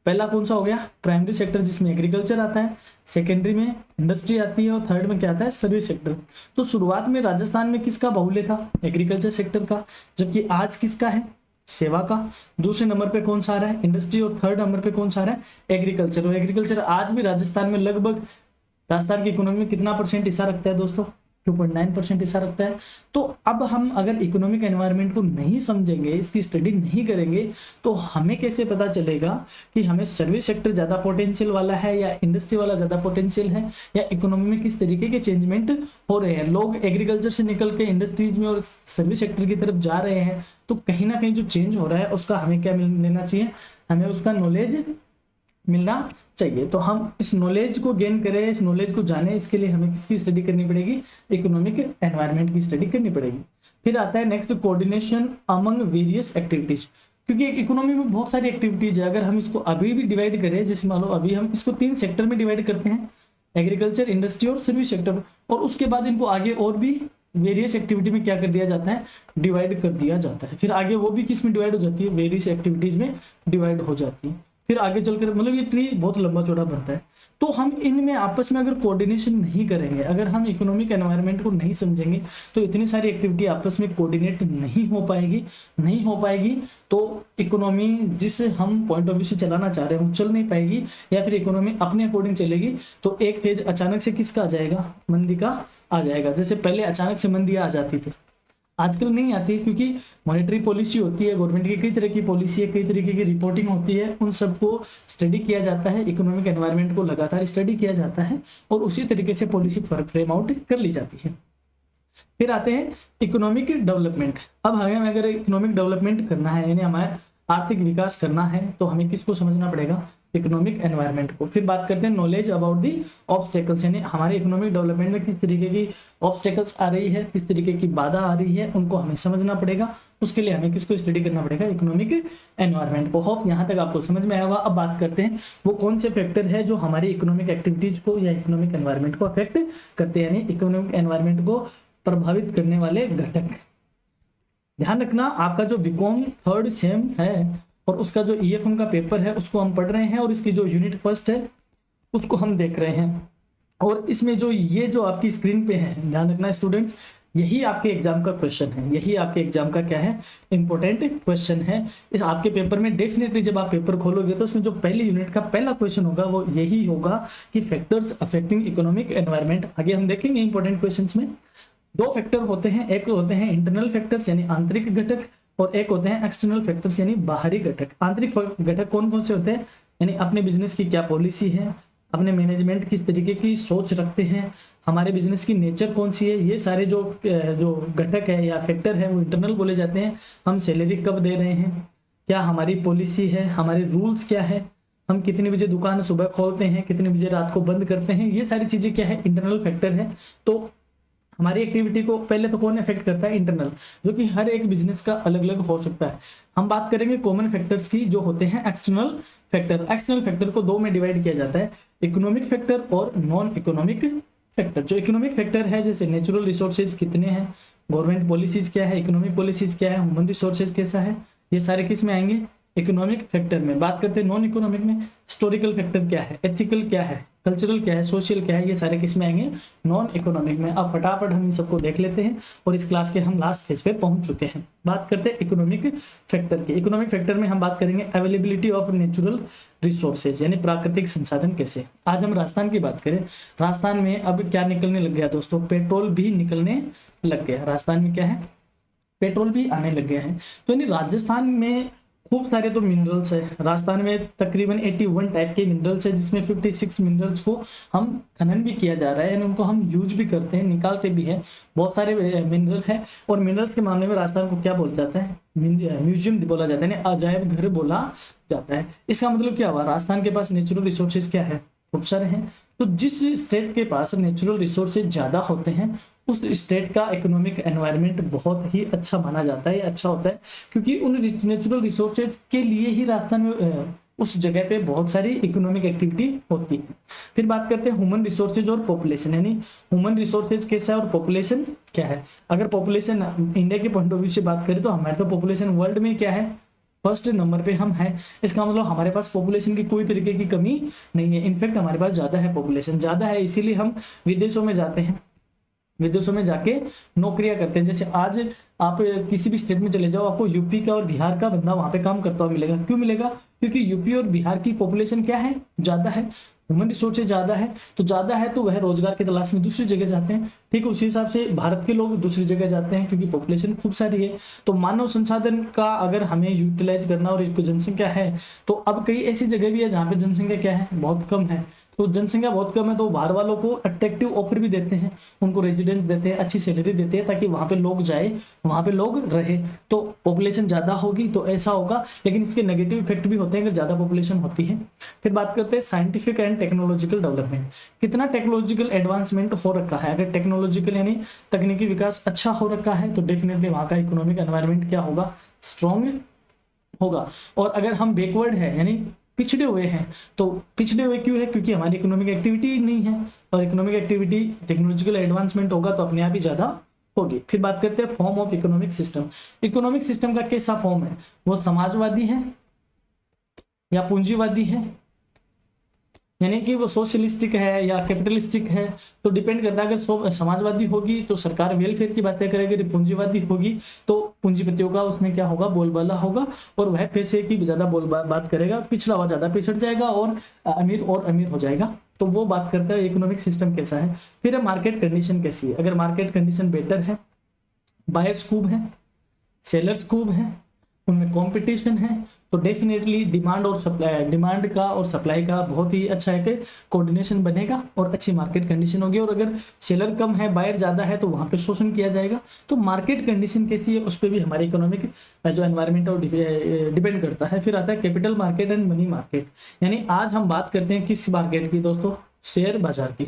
पहला कौन सा हो गया, प्राइमरी सेक्टर, जिसमें एग्रीकल्चर आता है, सेकेंडरी में इंडस्ट्री आती है, और थर्ड में क्या आता है, सर्विस सेक्टर। तो शुरुआत में राजस्थान में किसका बाहुल्य था, एग्रीकल्चर सेक्टर का, जबकि आज किसका है, सेवा का। दूसरे नंबर पे कौन सा आ रहा है, इंडस्ट्री, और थर्ड नंबर पे कौन सा आ रहा है, एग्रीकल्चर। और एग्रीकल्चर आज भी राजस्थान में लगभग, राजस्थान की इकोनॉमी में कितना % हिस्सा रखता है दोस्तों, 2.9% हिस्सा रखता है। तो अब हम अगर इकोनॉमिक एनवायरनमेंट को नहीं समझेंगे, इसकी स्टडी नहीं करेंगे, तो हमें कैसे पता चलेगा कि हमें सर्विस सेक्टर ज़्यादा पोटेंशियल वाला है या इंडस्ट्री वाला ज़्यादा पोटेंशियल है, या इकोनॉमी में किस तरीके के चेंजमेंट हो रहे हैं। लोग एग्रीकल्चर से निकल के इंडस्ट्रीज में और सर्विस सेक्टर की तरफ जा रहे हैं, तो कहीं ना कहीं जो चेंज हो रहा है उसका हमें क्या लेना चाहिए, हमें उसका नॉलेज मिलना चाहिए। तो हम इस नॉलेज को गेन करें, इस नॉलेज को जाने, इसके लिए हमें किसकी स्टडी करनी पड़ेगी, इकोनॉमिक एनवायरनमेंट की स्टडी करनी पड़ेगी। फिर आता है next, coordination among various activities. क्योंकि एक इकोनॉमी में बहुत सारी एक्टिविटीज है, अगर हम इसको अभी भी डिवाइड करें, जैसे मान लो अभी हम इसको 3 सेक्टर में डिवाइड करते हैं, एग्रीकल्चर, इंडस्ट्री और सर्विस सेक्टर, और उसके बाद इनको आगे और भी वेरियस एक्टिविटी में क्या कर दिया जाता है, डिवाइड कर दिया जाता है। फिर आगे वो भी किस में डिवाइड हो जाती है, वेरियस एक्टिविटीज में डिवाइड हो जाती है। फिर आगे चलकर मतलब ये ट्री बहुत लंबा चौड़ा बनता है। तो हम इनमें आपस में अगर कोऑर्डिनेशन नहीं करेंगे, अगर हम इकोनॉमिक एनवायरनमेंट को नहीं समझेंगे, तो इतनी सारी एक्टिविटी आपस में कोऑर्डिनेट नहीं हो पाएगी, तो इकोनॉमी जिस हम पॉइंट ऑफ व्यू से चलाना चाह रहे हैं वो चल नहीं पाएगी, या फिर इकोनॉमी अपने अकॉर्डिंग चलेगी तो एक फेज अचानक से किसका आ जाएगा, मंदी का आ जाएगा। जैसे पहले अचानक से मंदी आ जाती थी, आजकल नहीं आती, क्योंकि मॉनेटरी पॉलिसी होती है, गवर्नमेंट की कई तरह की पॉलिसी है, कई तरीके की रिपोर्टिंग होती है, उन सबको स्टडी किया जाता है, इकोनॉमिक एनवायरनमेंट को लगातार स्टडी किया जाता है और उसी तरीके से पॉलिसी फ्रेम आउट कर ली जाती है। फिर आते हैं इकोनॉमिक डेवलपमेंट। अब हमें अगर इकोनॉमिक डेवलपमेंट करना है, यानी हमारे आर्थिक विकास करना है, तो हमें किसको समझना पड़ेगा, इकोनॉमिक एनवायरनमेंट को। फिर बात करते हैं नॉलेज अबाउट दी ऑब्स्टेकल्स, यानी हमारे इकोनॉमिक डेवलपमेंट में किस तरीके की ऑब्स्टेकल्स आ रही है, किस तरीके की बाधा आ रही है, उनको हमें समझना पड़ेगा उसके लिए हमें किसको स्टडी करना पड़ेगा, इकोनॉमिक एनवायरनमेंट को। होप यहाँ तक आपको समझ में आया होगा। अब बात करते हैं वो कौन से फैक्टर है जो हमारी इकोनॉमिक एक्टिविटीज को या इकोनॉमिक एनवायरनमेंट को अफेक्ट करते हैं, यानी इकोनॉमिक एनवायरनमेंट को प्रभावित करने वाले घटक। ध्यान रखना आपका जो बीकॉम थर्ड सेम है और उसका जो ईएफएम का पेपर है उसको हम पढ़ रहे हैं और इसकी जो यूनिट फर्स्ट है उसको हम देख रहे हैं। और इसमें जो ये जो आपकी स्क्रीन पे है, ध्यान रखना स्टूडेंट्स, यही आपके एग्जाम का क्वेश्चन है, यही आपके एग्जाम का क्या है, इंपॉर्टेंट क्वेश्चन है। इस आपके पेपर में डेफिनेटली जब आप पेपर खोलोगे तो उसमें जो पहली यूनिट का पहला क्वेश्चन होगा वो यही होगा कि फैक्टर्स अफेक्टिंग इकोनॉमिक एनवायरनमेंट। आगे हम देखेंगे इंपॉर्टेंट क्वेश्चंस में दो फैक्टर होते हैं, एक होते हैं इंटरनल फैक्टर्स यानी आंतरिक घटक और एक होते हैं एक्सटर्नल फैक्टर्स यानी बाहरी घटक। आंतरिक घटक कौन कौन से होते हैं, यानी अपने बिजनेस की क्या पॉलिसी है, अपने मैनेजमेंट किस तरीके की सोच रखते हैं, हमारे बिजनेस की नेचर कौन सी है, ये सारे जो घटक है या फैक्टर है वो इंटरनल बोले जाते हैं। हम सैलरी कब दे रहे हैं, क्या हमारी पॉलिसी है, हमारे रूल्स क्या है, हम कितने बजे दुकान सुबह खोलते हैं, कितने बजे रात को बंद करते हैं, ये सारी चीजें क्या है, इंटरनल फैक्टर है। तो हमारी एक्टिविटी को पहले तो कौन इफेक्ट करता है, इंटरनल, जो कि हर एक बिजनेस का अलग अलग हो सकता है। हम बात करेंगे कॉमन फैक्टर्स की जो होते हैं एक्सटर्नल फैक्टर। एक्सटर्नल फैक्टर को दो में डिवाइड किया जाता है, इकोनॉमिक फैक्टर और नॉन इकोनॉमिक फैक्टर। जो इकोनॉमिक फैक्टर है जैसे नेचुरल रिसोर्सेज कितने हैं, गवर्नमेंट पॉलिसीज क्या है, इकोनॉमिक पॉलिसीज क्या है, ह्यूमन रिसोर्सेज कैसा है, ये सारे किस में आएंगे, इकोनॉमिक फैक्टर में। बात करते हैं नॉन इकोनॉमिक में, हिस्टोरिकल फैक्टर क्या है, एथिकल क्या है, कल्चरल क्या है, सोशल क्या है, ये सारे किस में आएंगे, नॉन इकोनॉमिक में। अब फटाफट हम इन सबको देख लेते हैं और इस क्लास के हम लास्ट फेज पे पहुंच चुके हैं। बात करते हैं इकोनॉमिक फैक्टर की। इकोनॉमिक फैक्टर में हम बात करेंगे अवेलेबिलिटी ऑफ नेचुरल रिसोर्सेज यानी प्राकृतिक संसाधन कैसे। आज हम राजस्थान की बात करें, राजस्थान में अब क्या निकलने लग गया दोस्तों, पेट्रोल भी निकलने लग गया। राजस्थान में क्या है, पेट्रोल भी आने लग गया है। तो यानी राजस्थान में खूब सारे तो मिनरल्स है। राजस्थान में तकरीबन 81 टाइप के मिनरल्स है जिसमें 56 मिनरल्स को हम खनन भी किया जा रहा है, यानी उनको हम यूज भी करते हैं, निकालते भी हैं। बहुत सारे मिनरल है और मिनरल्स के मामले में राजस्थान को क्या बोला जाता है, म्यूजियम बोला जाता है, यानी अजायब घर बोला जाता है। इसका मतलब क्या हुआ, राजस्थान के पास नेचुरल रिसोर्सेज क्या है, खूब सारे हैं। तो जिस स्टेट के पास नेचुरल रिसोर्सेज ज्यादा होते हैं उस स्टेट का इकोनॉमिक एनवायरनमेंट बहुत ही अच्छा माना जाता है, अच्छा होता है, क्योंकि उन नेचुरल रिसोर्सेज के लिए ही राजस्थान में उस जगह पे बहुत सारी इकोनॉमिक एक्टिविटी होती है। फिर बात करते हैं ह्यूमन रिसोर्सेज और पॉपुलेशन, यानी ह्यूमन रिसोर्सेज कैसा है और पॉपुलेशन क्या है। अगर पॉपुलेशन इंडिया के पॉइंट ऑफ व्यू से बात करें तो हमारे तो पॉपुलेशन वर्ल्ड में क्या है, फर्स्ट नंबर पे हम हैं। इसका मतलब हमारे पास पॉपुलेशन की कोई तरीके की कमी नहीं है, इनफैक्ट हमारे पास ज्यादा है, पॉपुलेशन ज्यादा है, इसीलिए हम विदेशों में जाते हैं, विदेशों में जाके नौकरियां करते हैं। जैसे आज आप किसी भी स्टेट में चले जाओ, आपको यूपी का और बिहार का बंदा वहां पे काम करता हुआ मिलेगा। क्यों मिलेगा, क्योंकि यूपी और बिहार की पॉपुलेशन क्या है, ज्यादा है, ह्यूमन रिसोर्सेज ज्यादा है, तो ज्यादा है तो वह रोजगार की तलाश में दूसरी जगह जाते हैं। ठीक है, उसी हिसाब से भारत के लोग दूसरी जगह जाते हैं क्योंकि पॉपुलेशन खूब सारी है। तो मानव संसाधन का अगर हमें यूटिलाइज करना और जनसंख्या है तो अब कई ऐसी जगह भी है जहाँ पे जनसंख्या क्या है, बहुत कम है। तो जनसंख्या बहुत कम है तो बाहर वालों को अट्रैक्टिव ऑफर भी देते हैं, उनको रेजिडेंस देते हैं, अच्छी सैलरी देते हैं ताकि वहां पे लोग जाए, वहां पे लोग रहे। तो पॉपुलेशन ज्यादा होगी तो ऐसा होगा, लेकिन इसके नेगेटिव इफेक्ट भी होते हैं अगर ज्यादा पॉपुलेशन होती है। फिर बात करते हैं साइंटिफिक एंड टेक्नोलॉजिकल डेवलपमेंट, कितना टेक्नोलॉजिकल एडवांसमेंट हो रखा है। अगर टेक्नोलॉजिकल यानी तकनीकी विकास अच्छा हो रखा है तो डेफिनेटली वहां का इकोनॉमिक एनवायरनमेंट क्या होगा, स्ट्रॉन्ग होगा। और अगर हम बैकवर्ड है यानी पिछड़े हुए हैं, तो पिछड़े हुए क्यों है, क्योंकि हमारी इकोनॉमिक एक्टिविटी नहीं है, और इकोनॉमिक एक्टिविटी टेक्नोलॉजिकल एडवांसमेंट होगा तो अपने आप ही ज्यादा होगी। फिर बात करते हैं form of economic system. Economic system का कैसा फॉर्म है, वो समाजवादी है या पूंजीवादी है, यानी कि वो सोशलिस्टिक है या कैपिटलिस्टिक है, तो डिपेंड करता है। अगर समाजवादी होगी तो सरकार वेलफेयर की बातें करेगी, अगर पूंजीवादी होगी तो पूंजीपतियों का उसमें क्या होगा, बोलबाला होगा, और वह पैसे की ज्यादा बात करेगा, पिछड़ा हुआ ज्यादा पिछड़ जाएगा और अमीर हो जाएगा। तो वो बात करता है इकोनॉमिक सिस्टम कैसा है। फिर मार्केट कंडीशन कैसी है, अगर मार्केट कंडीशन बेटर है, बायर्स खूब है, सेलर्स खूब है, उनमें कंपटीशन है, तो डेफिनेटली डिमांड का और सप्लाई का बहुत ही अच्छा है कि कोऑर्डिनेशन बनेगा और अच्छी मार्केट कंडीशन होगी। और अगर सेलर कम है, बायर ज्यादा है, तो वहां पे शोषण किया जाएगा। तो मार्केट कंडीशन कैसी है उस पर भी हमारे इकोनॉमिक जो एनवायरमेंट है वो डिपेंड करता है। फिर आता है capital market and money market, यानी आज हम बात करते हैं किस मार्केट की दोस्तों, शेयर बाजार की।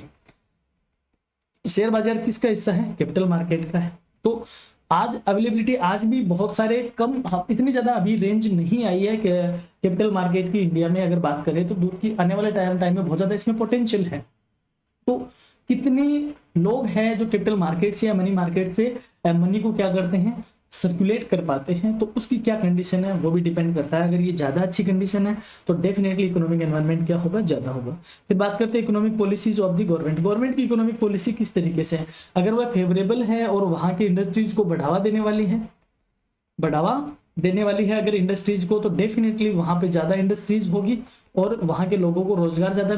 शेयर बाजार किसका हिस्सा है, कैपिटल मार्केट का है। तो आज अवेलेबिलिटी आज भी बहुत सारे कम, इतनी ज़्यादा अभी रेंज नहीं आई है कि कैपिटल मार्केट की इंडिया में अगर बात करें तो दूर की आने वाले टाइम में बहुत ज़्यादा इसमें पोटेंशियल है। तो कितने लोग हैं जो कैपिटल मार्केट से या मनी मार्केट से मनी को क्या करते हैं, सर्कुलेट कर पाते हैं, तो उसकी क्या कंडीशन है वो भी डिपेंड करता है। अगर ये ज़्यादा अच्छी कंडीशन है तो डेफिनेटली इकोनॉमिक एनवायरनमेंट क्या होगा, ज़्यादा होगा। फिर बात करते हैं economic policies of the government. Government की इकोनॉमिक पॉलिसी किस तरीके से है, अगर वह फेवरेबल है और वहाँ की इंडस्ट्रीज को बढ़ावा देने वाली है, अगर इंडस्ट्रीज को, तो डेफिनेटली वहाँ पे ज़्यादा इंडस्ट्रीज होगी और वहाँ के लोगों को रोजगार ज़्यादा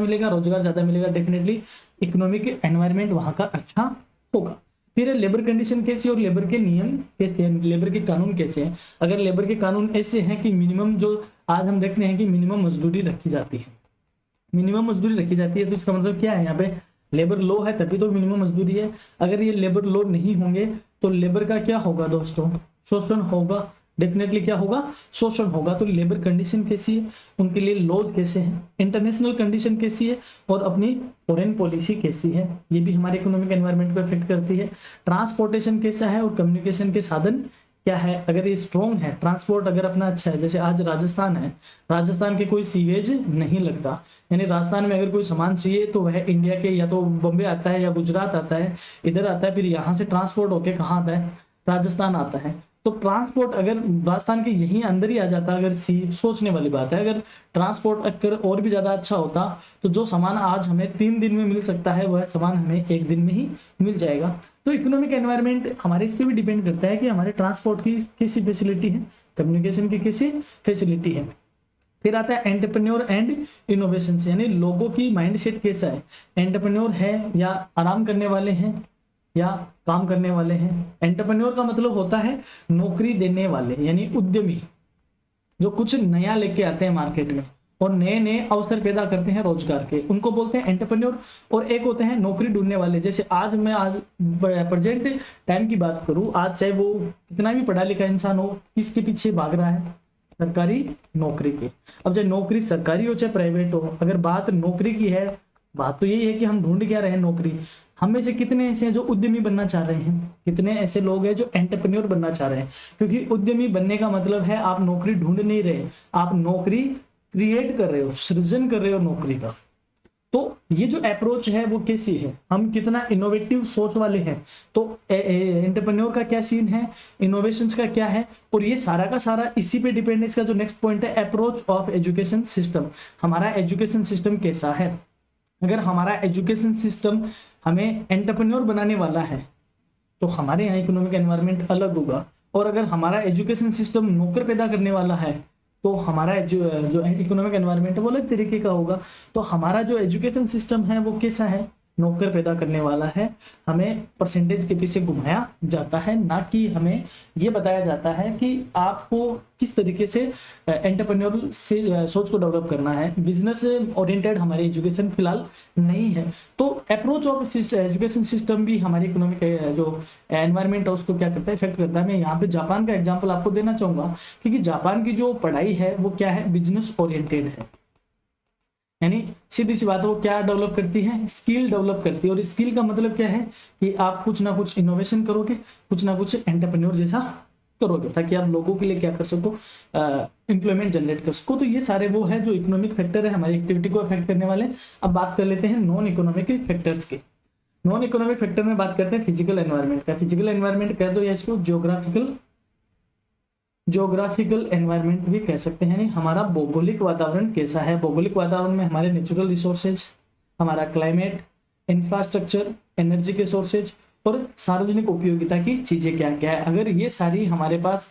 मिलेगा, डेफिनेटली इकोनॉमिक एनवायरनमेंट वहाँ का अच्छा होगा। फिर लेबर कंडीशन कैसी और लेबर के नियम कैसे हैं, लेबर के कानून कैसे हैं। अगर लेबर के कानून ऐसे हैं कि मिनिमम, जो आज हम देखते हैं कि मिनिमम मजदूरी रखी जाती है, तो इसका मतलब क्या है, यहाँ पे लेबर लॉ है तभी तो मिनिमम मजदूरी है। अगर ये लेबर लॉ नहीं होंगे तो लेबर का क्या होगा दोस्तों, शोषण होगा, डेफिनेटली क्या होगा, शोषण होगा। तो लेबर कंडीशन कैसी है, उनके लिए लॉज कैसे हैं, इंटरनेशनल कंडीशन कैसी है और अपनी फॉरेन पॉलिसी कैसी है, ये भी हमारे इकोनॉमिक एनवायरनमेंट को इफेक्ट करती है। ट्रांसपोर्टेशन कैसा है और कम्युनिकेशन के साधन क्या है, अगर ये स्ट्रॉन्ग है, ट्रांसपोर्ट अगर अपना अच्छा है, जैसे आज राजस्थान है, राजस्थान के कोई सीवेज नहीं लगता, यानी राजस्थान में अगर कोई सामान चाहिए तो वह इंडिया के या तो बॉम्बे आता है या गुजरात आता है, इधर आता है, फिर यहाँ से ट्रांसपोर्ट होके कहाँ आता है, राजस्थान आता है। तो ट्रांसपोर्ट अगर राजस्थान के यहीं अंदर ही आ जाता, अगर सोचने वाली बात है, अगर ट्रांसपोर्ट अगर और भी ज़्यादा अच्छा होता तो जो सामान आज हमें 3 दिन में मिल सकता है वह सामान हमें 1 दिन में ही मिल जाएगा। तो इकोनॉमिक एनवायरनमेंट हमारे इस पर भी डिपेंड करता है कि हमारे ट्रांसपोर्ट की कैसी फैसिलिटी है, कम्युनिकेशन की कैसी फैसिलिटी है। फिर आता है एंटरप्रेन्योर एंड इनोवेशन, यानी लोगों की माइंड सेट कैसा है, एंटरप्रेन्योर है या आराम करने वाले हैं या काम करने वाले हैं। एंटरप्रेन्योर का मतलब होता है नौकरी देने वाले, यानी उद्यमी, जो कुछ नया लेके आते हैं मार्केट में और नए नए अवसर पैदा करते हैं रोजगार के, उनको बोलते हैं एंटरप्रेन्योर। और एक होते हैं नौकरी ढूंढने वाले, जैसे आज प्रेजेंट टाइम की बात करूं, आज चाहे वो कितना भी पढ़ा लिखा इंसान हो, किसके पीछे भाग रहा है, सरकारी नौकरी के। अब चाहे नौकरी सरकारी हो चाहे प्राइवेट हो, अगर बात नौकरी की है, बात तो यही है कि हम ढूंढ क्या रहे हैं नौकरी। हम में से कितने ऐसे हैं जो उद्यमी बनना चाह रहे हैं, कितने ऐसे लोग हैं जो एंटरप्रेन्योर बनना चाह रहे हैं, क्योंकि उद्यमी बनने का मतलब है आप नौकरी ढूंढ नहीं रहे, आप नौकरी क्रिएट कर रहे हो, सृजन कर रहे हो नौकरी का। तो ये जो अप्रोच है वो कैसी है, हम कितना इनोवेटिव सोच वाले हैं, तो एंटरप्रेन्योर का क्या सीन है, इनोवेशंस का क्या है, और ये सारा का सारा इसी पे डिपेंड है। इसका जो नेक्स्ट पॉइंट है, अप्रोच ऑफ एजुकेशन सिस्टम, हमारा एजुकेशन सिस्टम कैसा है। अगर हमारा एजुकेशन सिस्टम हमें एंटरप्रेन्योर बनाने वाला है तो हमारे यहाँ इकोनॉमिक एनवायरनमेंट अलग होगा, और अगर हमारा एजुकेशन सिस्टम नौकर पैदा करने वाला है तो हमारा जो इकोनॉमिक एनवायरनमेंट है वो अलग तरीके का होगा। तो हमारा जो एजुकेशन सिस्टम है वो कैसा है, नौकर पैदा करने वाला है, हमें परसेंटेज के पीछे घुमाया जाता है, ना कि हमें ये बताया जाता है कि आपको किस तरीके से एंटरप्रेन्योर से सोच को डेवलप करना है। बिजनेस ओरिएंटेड हमारी एजुकेशन फिलहाल नहीं है। तो अप्रोच ऑफ एजुकेशन सिस्टम भी हमारी इकोनॉमिक जो एनवायरनमेंट है उसको क्या करता है, इफेक्ट करता है। मैं यहाँ पे जापान का एग्जाम्पल आपको देना चाहूंगा, क्योंकि जापान की जो पढ़ाई है वो क्या है, बिजनेस ओरिएंटेड है, यानी सीधी सी बात है, वो क्या डेवलप करती है, स्किल डेवलप करती है। और स्किल का मतलब क्या है कि आप कुछ ना कुछ इनोवेशन करोगे, कुछ ना कुछ एंटरप्रेन्योर जैसा करोगे, ताकि आप लोगों के लिए क्या कर सको, एम्प्लॉयमेंट जनरेट कर सको। तो ये सारे वो है जो इकोनॉमिक फैक्टर है हमारी एक्टिविटी को अफेक्ट करने वाले। अब बात कर लेते हैं नॉन इकोनॉमिक फैक्टर्स के। नॉन इकोनॉमिक फैक्टर में बात करते हैं फिजिकल एनवायरनमेंट का। फिजिकल एनवायरनमेंट कह दो या इसको ज्योग्राफिकल एनवायरनमेंट भी कह सकते हैं, यानी हमारा भौगोलिक वातावरण कैसा है। भौगोलिक वातावरण में हमारे नेचुरल रिसोर्सेज, हमारा क्लाइमेट, इंफ्रास्ट्रक्चर, एनर्जी के सोर्सेज और सार्वजनिक उपयोगिता की चीजें क्या क्या है। अगर ये सारी हमारे पास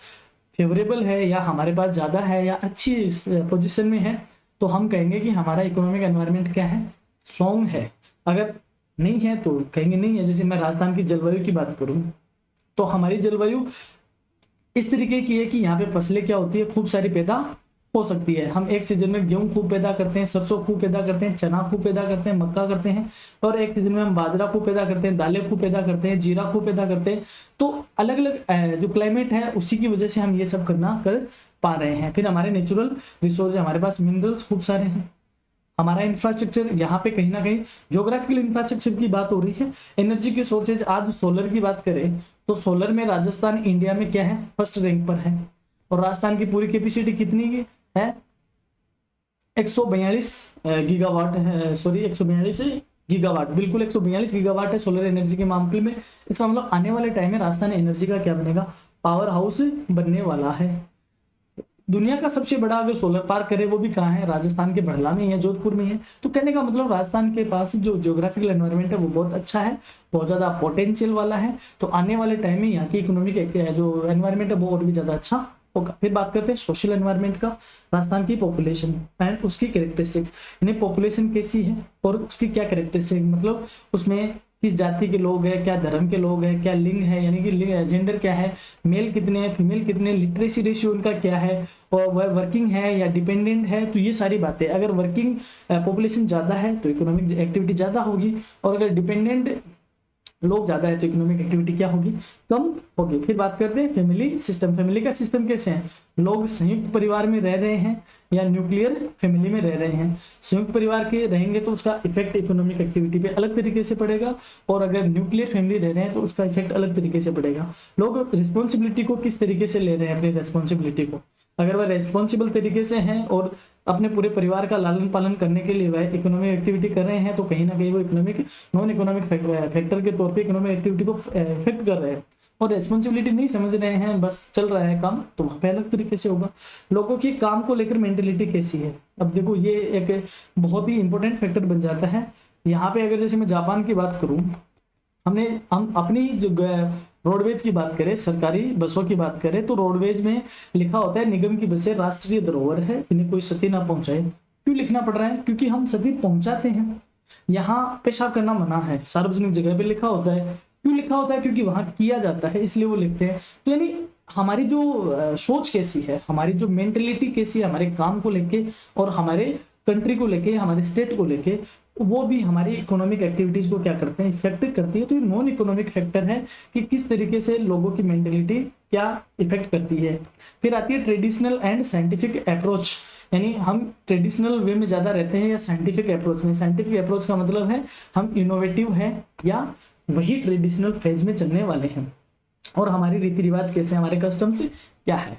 फेवरेबल है या हमारे पास ज़्यादा है या अच्छी पोजिशन में है तो हम कहेंगे कि हमारा इकोनॉमिक एनवायरनमेंट क्या है, स्ट्रॉन्ग है। अगर नहीं है तो कहेंगे नहीं है। जैसे मैं राजस्थान की जलवायु की बात करूँ तो हमारी जलवायु इस तरीके की है कि यहाँ पे फसलें क्या होती है, खूब सारी पैदा हो सकती है। हम एक सीजन में गेहूं खूब पैदा करते हैं, सरसों खूब पैदा करते हैं, चना खूब पैदा करते हैं, मक्का करते हैं, और एक सीजन में हम बाजरा खूब पैदा करते हैं, दालें खूब पैदा करते हैं, जीरा खूब पैदा करते हैं। तो अलग अलग जो क्लाइमेट है उसी की वजह से हम ये सब कर पा रहे हैं। फिर हमारे नेचुरल रिसोर्स, हमारे पास मिनरल्स खूब सारे हैं, हमारा इंफ्रास्ट्रक्चर यहाँ पे कहीं ना कहीं ज्योग्राफिकल इंफ्रास्ट्रक्चर की बात हो रही है। एनर्जी के सोर्सेज, आज सोलर की बात करें तो सोलर में राजस्थान इंडिया में क्या है, फर्स्ट रैंक पर है। और राजस्थान की पूरी कैपेसिटी कितनी की है, 142 गीगावाट है, सॉरी 142 गीगावाट, बिल्कुल 142 गीगावाट है सोलर एनर्जी के मामले में। इसका मतलब आने वाले टाइम में राजस्थान एनर्जी का क्या बनेगा, पावर हाउस बनने वाला है। दुनिया का सबसे बड़ा अगर सोलर पार्क करे वो भी कहाँ है, राजस्थान के भड़ला में है, जोधपुर में है। तो कहने का मतलब राजस्थान के पास जो ज्योग्राफिकल एनवायरनमेंट है वो बहुत अच्छा है, बहुत ज्यादा पोटेंशियल वाला है। तो आने वाले टाइम में यहाँ की इकोनॉमिक जो एनवायरनमेंट है वो और भी ज्यादा अच्छा होगा। फिर बात करते हैं सोशल एनवायरनमेंट का, राजस्थान की पॉपुलेशन एंड उसकी कैरेक्टरिस्टिक्स, यानी पॉपुलेशन कैसी है और उसकी क्या कैरेक्टरिस्टिक, मतलब उसमें किस जाति के लोग हैं, क्या धर्म के लोग हैं, क्या लिंग है, यानी कि जेंडर क्या है, मेल कितने हैं, फीमेल कितने, लिटरेसी रेशियो उनका क्या है, और वह वर्किंग है या डिपेंडेंट है। तो ये सारी बातें, अगर वर्किंग पॉपुलेशन ज़्यादा है तो इकोनॉमिक एक्टिविटी ज़्यादा होगी, और अगर डिपेंडेंट लोग ज्यादा है तो इकोनॉमिक एक्टिविटी क्या होगी, कम होगी। फिर बात करते हैं फैमिली सिस्टम। फैमिली का सिस्टम कैसे है, लोग संयुक्त परिवार में रह रहे हैं या न्यूक्लियर फैमिली में रह रहे हैं। संयुक्त परिवार के रहेंगे तो उसका इफेक्ट इकोनॉमिक एक्टिविटी पे अलग तरीके से पड़ेगा, और अगर न्यूक्लियर फैमिली रह रहे हैं तो उसका इफेक्ट अलग तरीके से पड़ेगा। लोग रिस्पॉन्सिबिलिटी को किस तरीके से ले रहे हैं, अपनी रेस्पॉन्सिबिलिटी को, अगर वह रेस्पॉन्सिबल तरीके से हैं और अपने पूरे परिवार का लालन पालन करने के लिए वह इकोनॉमिक एक्टिविटी कर रहे हैं, तो कहीं ना कहीं वो इकोनॉमिक नॉन इकोनॉमिक फैक्टर के तौर पे इकोनॉमिक एक्टिविटी को इफेक्ट कर रहे हैं। और रेस्पॉन्सिबिलिटी नहीं समझ रहे हैं, बस चल रहा है काम, तो वहाँ पे अलग तरीके से होगा। लोगों की काम को लेकर मेंटेलिटी कैसी है, अब देखो ये एक बहुत ही इंपॉर्टेंट फैक्टर बन जाता है यहाँ पे। अगर जैसे मैं जापान की बात करूँ, हम अपनी जो रोडवेज की बात करें, सरकारी बसों की बात करें, तो रोडवेज में लिखा होता है निगम की बसें राष्ट्रीय धरोहर है, इन्हें कोई क्षति ना पहुंचाए। क्यों लिखना पड़ रहा है, क्योंकि हम क्षति पहुंचाते हैं। यहाँ पेशाब करना मना है, सार्वजनिक जगह पे लिखा होता है। क्यों लिखा होता है, क्योंकि वहां किया जाता है, इसलिए वो लिखते हैं। तो यानी हमारी जो सोच कैसी है, हमारी जो मेंटेलिटी कैसी है हमारे काम को लेके, और हमारे कंट्री को लेके, हमारे स्टेट को लेके, वो भी हमारी इकोनॉमिक एक्टिविटीज को क्या करते हैं, इफेक्ट करती है। तो ये नॉन इकोनॉमिक फैक्टर है कि किस तरीके से लोगों की मेंटेलिटी क्या इफेक्ट करती है। फिर आती है ट्रेडिशनल एंड साइंटिफिक अप्रोच, यानी हम ट्रेडिशनल वे में ज्यादा रहते हैं या साइंटिफिक अप्रोच में। साइंटिफिक अप्रोच का मतलब है हम इनोवेटिव हैं या वही ट्रेडिशनल फेज में चलने वाले हैं। और हमारी रीति रिवाज कैसे, हमारे कस्टम्स क्या है।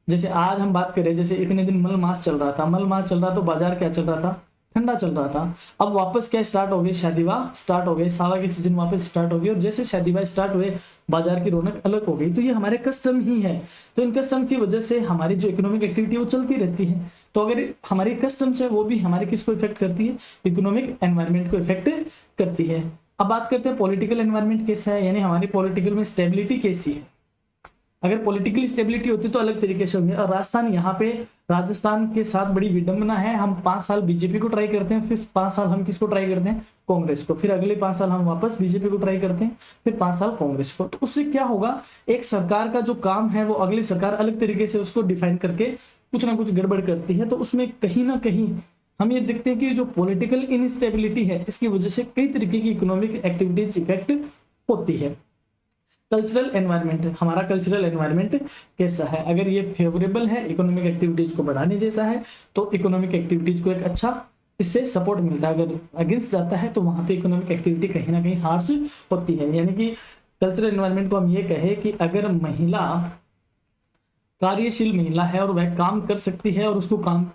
जैसे आज हम बात करें, जैसे इतने दिन मल मास चल रहा था, मल मास चल रहा तो बाजार क्या चल रहा था, ठंडा चल रहा था। अब वापस क्या स्टार्ट हो गई, शादी विवाह स्टार्ट हो गई, सावा की सीजन वापस स्टार्ट हो गई, और जैसे शादी विवाह स्टार्ट हुए बाजार की रौनक अलग हो गई। तो ये हमारे कस्टम ही है। तो इन कस्टम की वजह से हमारी जो इकोनॉमिक एक्टिविटी वो चलती रहती है। तो अगर हमारी कस्टम्स है वो भी हमारे किसको इफेक्ट करती है, इकोनॉमिक एनवायरमेंट को इफेक्ट करती है। अब बात करते हैं पॉलिटिकल एनवायरमेंट कैसा है, यानी हमारी पॉलिटिकल में स्टेबिलिटी कैसी है। अगर पॉलिटिकल स्टेबिलिटी होती तो अलग तरीके से होगी। और राजस्थान के साथ बड़ी विडंबना है, हम 5 साल बीजेपी को ट्राई करते हैं, फिर 5 साल हम किसको ट्राई करते हैं, कांग्रेस को, फिर अगले 5 साल हम वापस बीजेपी को ट्राई करते हैं, फिर 5 साल कांग्रेस को। तो उससे क्या होगा, एक सरकार का जो काम है वो अगली सरकार अलग तरीके से उसको डिफाइन करके कुछ ना कुछ गड़बड़ करती है। तो उसमें कहीं ना कहीं हम ये देखते हैं कि जो पॉलिटिकल इनस्टेबिलिटी है इसकी वजह से कई तरीके की इकोनॉमिक एक्टिविटीज इफेक्ट होती है। कल्चरल एनवायरनमेंट, हमारा कल्चरल एनवायरनमेंट कैसा है, अगर ये फेवरेबल है, इकोनॉमिक एक्टिविटीज को बढ़ाने जैसा है, तो इकोनॉमिक एक्टिविटीज को एक अच्छा इससे सपोर्ट मिलता है। अगर अगेंस्ट जाता है तो वहां पे इकोनॉमिक एक्टिविटी कहीं ना कहीं हार्श होती है। यानी कि कल्चरल एनवायरनमेंट को हम ये कहें कि अगर महिला कार्यशील महिला है और वह काम कर सकती है और उसको काम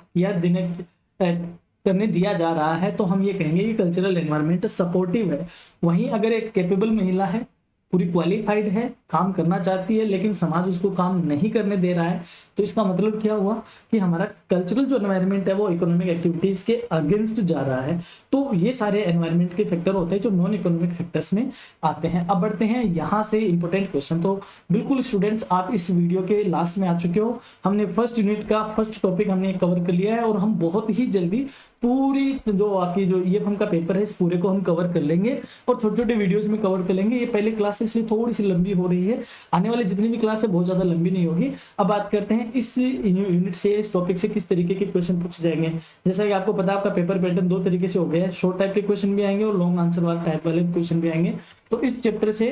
करने दिया जा रहा है, तो हम ये कहेंगे कि कल्चरल एनवायरनमेंट सपोर्टिव है। वहीं अगर एक कैपेबल महिला है, पूरी क्वालिफाइड है, काम करना चाहती है, लेकिन समाज उसको काम नहीं करने दे रहा है, तो इसका मतलब क्या हुआ कि हमारा कल्चरल जो एनवायरनमेंट है वो इकोनॉमिक एक्टिविटीज के अगेंस्ट जा रहा है। तो ये सारे एनवायरनमेंट के फैक्टर होते हैं जो नॉन इकोनॉमिक फैक्टर्स में आते हैं। अब बढ़ते हैं यहाँ से इंपॉर्टेंट क्वेश्चन। तो बिल्कुल स्टूडेंट्स, आप इस वीडियो के लास्ट में आ चुके हो। हमने फर्स्ट यूनिट का फर्स्ट टॉपिक हमने कवर कर लिया है, और हम बहुत ही जल्दी पूरी जो आपकी जो ईएफएम का पेपर है इस पूरे को हम कवर कर लेंगे, और छोटे छोटे वीडियोस में कवर कर लेंगे। ये पहले क्लास इसलिए थोड़ी सी लंबी हो रही है, आने वाली जितनी भी क्लास है बहुत ज्यादा लंबी नहीं होगी। अब बात करते हैं इस यूनिट से, इस टॉपिक से किस तरीके के क्वेश्चन पूछे जाएंगे। जैसा कि आपको पता है आपका पेपर पैटर्न 2 तरीके से हो गया है, शॉर्ट टाइप के क्वेश्चन भी आएंगे और लॉन्ग आंसर वाला टाइप वाले क्वेश्चन भी आएंगे। तो इस चैप्टर से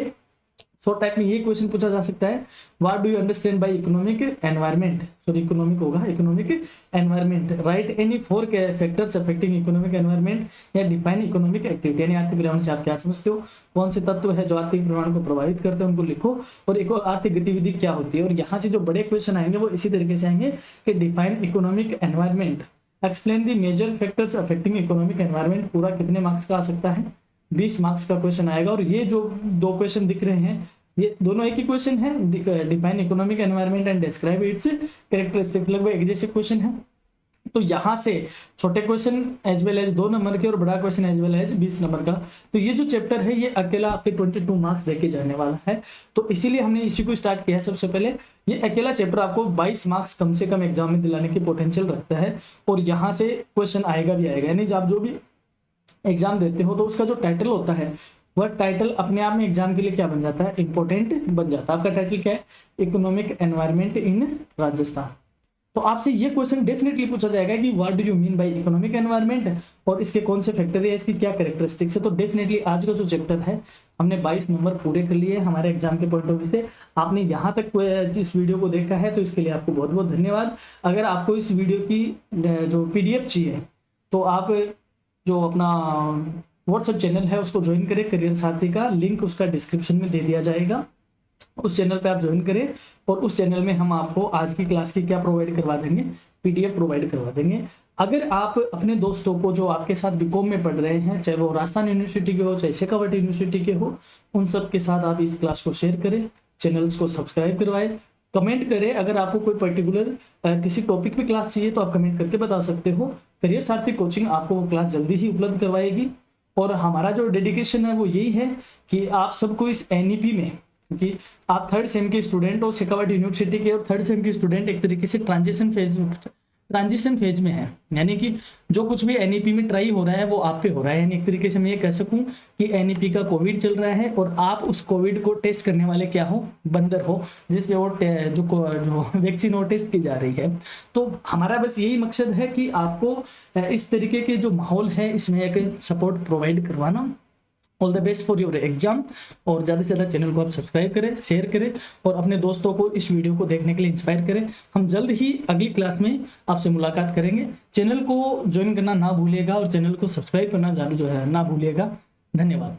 शॉर्ट टाइप में ये क्वेश्चन पूछा जा सकता है, what do you understand by economic environment, sorry economic होगा, economic environment, right any 4 factors affecting economic environment या डिफाइन इकोनॉमिक एक्टिविटी, यानी आर्थिक पर्यावरण से आप क्या समझते हो, कौन से तत्व है जो आर्थिक पर्यावरण को प्रभावित करते हैं उनको लिखो, और एक आर्थिक गतिविधि क्या होती है। और यहाँ से जो बड़े क्वेश्चन आएंगे वो इसी तरीके से आएंगे कि define economic environment, explain the major factors affecting economic environment, पूरा कितने मार्क्स का आ सकता है, 20 मार्क्स का क्वेश्चन आएगा। और ये जो 2 क्वेश्चन दिख रहे हैं ये दोनों एक ही क्वेश्चन है, define economic environment and describe its characteristics, लगभग एक जैसे क्वेश्चन है। तो यहाँ से छोटे question as well as 2 number के और बड़ा question as well as 20 number का, तो ये जो चैप्टर है ये अकेला आपके 22 मार्क्स देके जाने वाला है। तो इसीलिए हमने इसी को स्टार्ट किया है। सबसे पहले ये अकेला चैप्टर आपको 22 मार्क्स कम से कम एग्जाम में दिलाने की पोटेंशियल रखता है, और यहाँ से क्वेश्चन आएगा भी आएगा, यानी जब आप जो भी एग्जाम देते हो तो उसका जो टाइटल होता है वह टाइटल अपने आप में एग्जाम के लिए क्या बन जाता है, इंपॉर्टेंट बन जाता है। आपका टाइटल क्या है, इकोनॉमिक एनवायरनमेंट इन राजस्थान। तो आपसे ये क्वेश्चन डेफिनेटली पूछा जाएगा कि what do you mean by economic environment और इसके कौन से फैक्टर है, इसकी क्या कैरेक्टरिस्टिक्स है। तो डेफिनेटली आज का जो चैप्टर है हमने 22 नंबर पूरे कर लिए हमारे एग्जाम के पॉइंट ऑफ व्यू से। आपने यहाँ तक इस वीडियो को देखा है तो इसके लिए आपको बहुत बहुत धन्यवाद। अगर आपको इस वीडियो की जो PDF चाहिए तो आप जो अपना व्हाट्सएप चैनल है उसको ज्वाइन करें, करियर साथी का लिंक उसका डिस्क्रिप्शन में दे दिया जाएगा, उस चैनल पे आप ज्वाइन करें और उस चैनल में हम आपको आज की क्लास की क्या प्रोवाइड करवा देंगे, PDF प्रोवाइड करवा देंगे। अगर आप अपने दोस्तों को जो आपके साथ बीकॉम में पढ़ रहे हैं, चाहे वो राजस्थान यूनिवर्सिटी के हो चाहे शेखावाटी यूनिवर्सिटी के हो, उन सब के साथ आप इस क्लास को शेयर करें, चैनल्स को सब्सक्राइब करवाएं, कमेंट करें। अगर आपको कोई पर्टिकुलर किसी टॉपिक पे क्लास चाहिए तो आप कमेंट करके बता सकते हो। करियर सारथी कोचिंग आपको वो क्लास जल्दी ही उपलब्ध करवाएगी और हमारा जो डेडिकेशन है वो यही है कि आप सबको इस NEP में, क्योंकि आप 3rd सेम के स्टूडेंट और शेखावाटी यूनिवर्सिटी के और 3rd सेम के स्टूडेंट एक तरीके से ट्रांजिशन फेज में है, यानी कि जो कुछ भी NEP में ट्राई हो रहा है वो आप पे हो रहा है। यानी एक तरीके से मैं ये कह सकूं कि NEP का कोविड चल रहा है और आप उस कोविड को टेस्ट करने वाले क्या हो, बंदर हो, जिसपे वो जो वैक्सीन वो टेस्ट की जा रही है। तो हमारा बस यही मकसद है कि आपको इस तरीके के जो माहौल है इसमें एक सपोर्ट प्रोवाइड करवाना। All the best for your exam. और ज़्यादा से ज़्यादा चैनल को आप सब्सक्राइब करें, शेयर करें और अपने दोस्तों को इस वीडियो को देखने के लिए इंस्पायर करें। हम जल्द ही अगली क्लास में आपसे मुलाकात करेंगे। चैनल को ज्वाइन करना ना भूलिएगा और चैनल को सब्सक्राइब करना ना भूलिएगा। धन्यवाद।